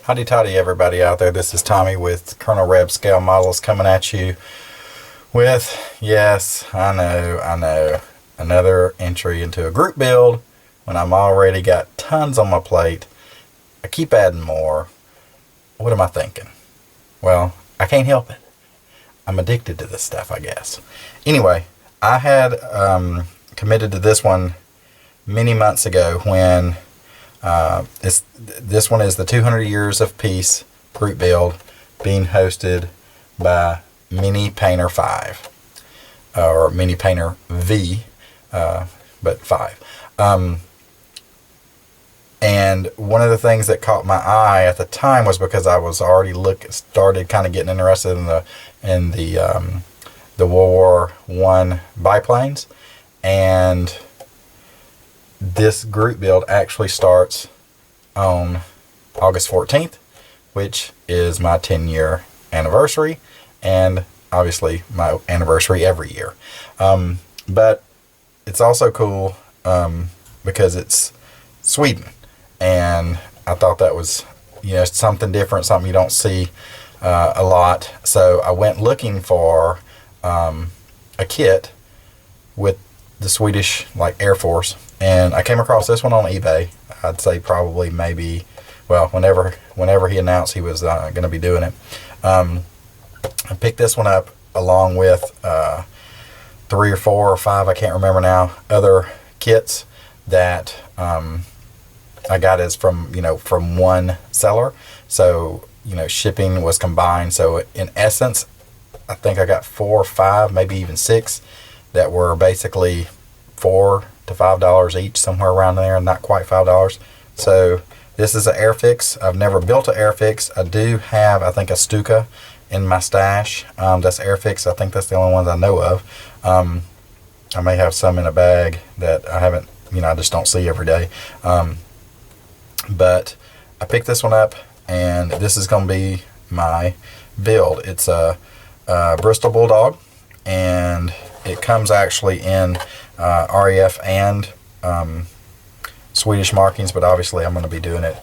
Howdy toddy everybody out there. This is Tommy with Colonel Reb Scale Models coming at you with, yes, I know, another entry into a group build when I'm already got tons on my plate. I keep adding more. What am I thinking? Well, I can't help it. I'm addicted to this stuff, I guess. Anyway, I had committed to this one many months ago when this one is the 200 Years of Peace group build being hosted by MiniPainterV or MiniPainterV, but 5. And one of the things that caught my eye at the time was because I was already started kind of getting interested in the World War I biplanes, and this group build actually starts on August 14th, which is my 10-year anniversary, and obviously my anniversary every year. But it's also cool because it's Sweden, and I thought that was, something different, something you don't see a lot. So I went looking for a kit with the Swedish Air Force, and I came across this one on eBay. I'd say probably maybe, well, whenever he announced he was going to be doing it. I picked this one up along with 3 or 4 or 5, I can't remember now, other kits that I got as from one seller. So shipping was combined. So in essence, I think I got 4 or 5, maybe even 6 that were basically $4 to $5 each, somewhere around there, not quite $5. So this is an Airfix. I've never built an Airfix. I do have, I think, a Stuka in my stash. That's Airfix. I think that's the only ones I know of. I may have some in a bag that I haven't, I just don't see every day. But I picked this one up, and this is going to be my build. It's a Bristol Bulldog, and it comes actually in REF and Swedish markings, but obviously I'm going to be doing it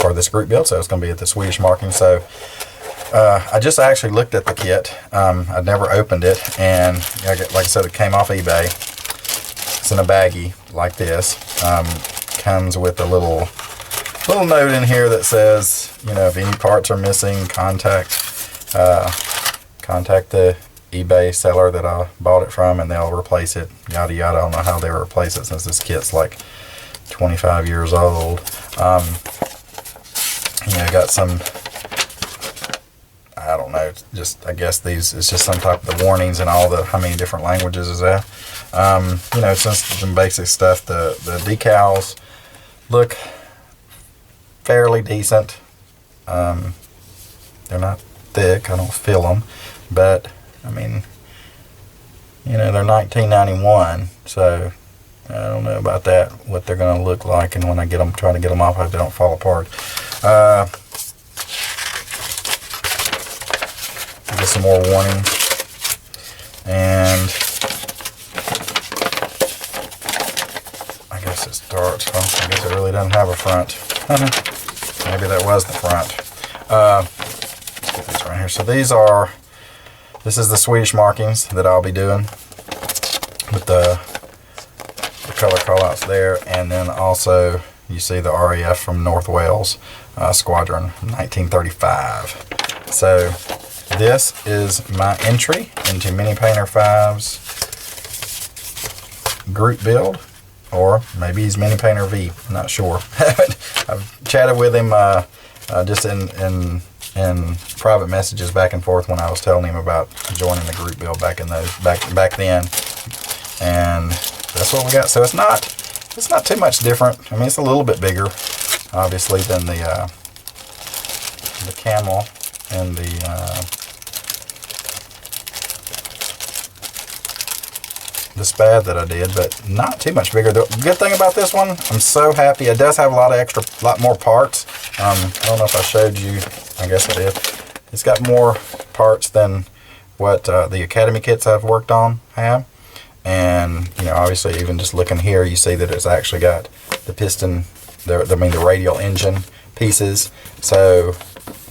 for this group build, so it's going to be at the Swedish marking. So I just actually looked at the kit. I'd never opened it, and like I said, it came off eBay. It's in a baggie like this. Comes with a little note in here that says, if any parts are missing, contact the eBay seller that I bought it from, and they'll replace it, yada yada. I don't know how they replace it since this kit's like 25 years old. Got some, I don't know, just, I guess these, it's just some type of the warnings and all the, how many different languages is that? Since some basic stuff, the decals look fairly decent. They're not thick, I don't feel them, but I mean, they're 1991, so I don't know about that, what they're going to look like, and when I try to get them off, I hope they don't fall apart. Get some more warnings, and I guess it starts, I guess it really doesn't have a front. Maybe that was the front. Let's get this right here. So this is the Swedish markings that I'll be doing with the color callouts there, and then also you see the RAF from North Wales Squadron 1935. So this is my entry into MiniPainterV's group build, or maybe he's MiniPainterV, I'm not sure. I've chatted with him just in private messages back and forth when I was telling him about joining the group build back then, and that's what we got. So it's not too much different. I mean, it's a little bit bigger, obviously, than the camel and the Spad that I did, but not too much bigger. The good thing about this one, I'm so happy. It does have a lot more parts. I don't know if I showed you. I guess I did. It's got more parts than what the Academy kits I've worked on have. And obviously, even just looking here, you see that it's actually got the piston, the radial engine pieces. So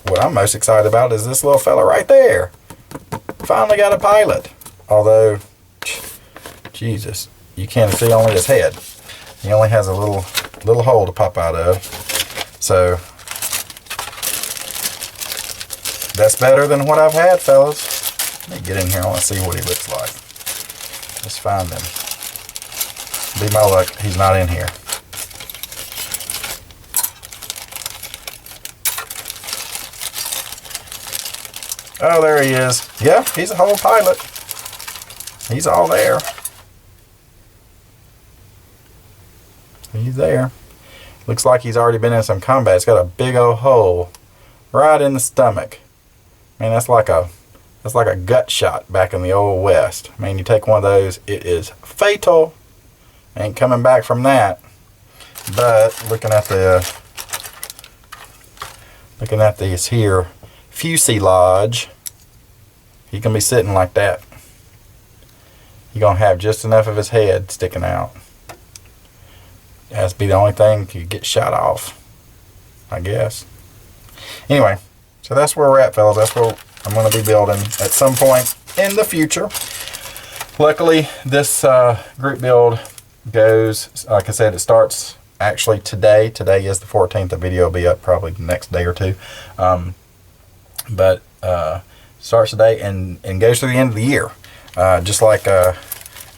what I'm most excited about is this little fella right there. Finally got a pilot. Although, Jesus, you can't see only his head. He only has a little hole to pop out of. So that's better than what I've had, fellas. Let me get in here. I want to see what he looks like. Let's find him. Be my luck, he's not in here. Oh, there he is. Yeah, he's a whole pilot. He's all there. He's there. Looks like he's already been in some combat. It's got a big old hole right in the stomach. Man, that's like a gut shot back in the old West. I mean, you take one of those, it is fatal. Ain't coming back from that. But looking at this here fuselage, he can be sitting like that. You're gonna have just enough of his head sticking out. It has to be the only thing you get shot off, I guess. Anyway, so that's where we're at, fellas. That's what I'm going to be building at some point in the future. Luckily, this group build goes, like I said, it starts actually today. Today is the 14th. The video will be up probably the next day or two. But starts today and goes through the end of the year. Just like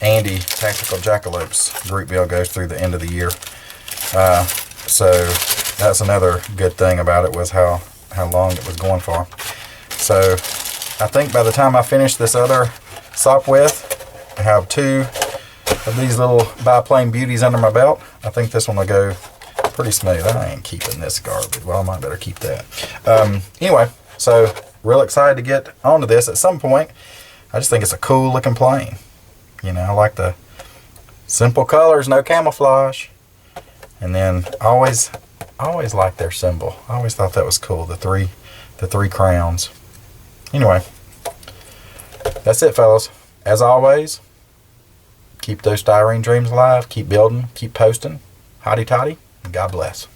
Andy Tactical Jackalope's group build goes through the end of the year. So that's another good thing about it, was how long it was going for. So I think by the time I finish this other sock width, I have 2 of these little biplane beauties under my belt. I think this one will go pretty smooth. I ain't keeping this garbage. Well, I might better keep that. Anyway, so real excited to get onto this at some point. I just think it's a cool looking plane. You know, I like the simple colors, no camouflage. And then I always liked their symbol. I always thought that was cool, the three crowns. Anyway, that's it, fellas. As always, keep those styrene dreams alive, keep building, keep posting. Hotty toddy, and God bless.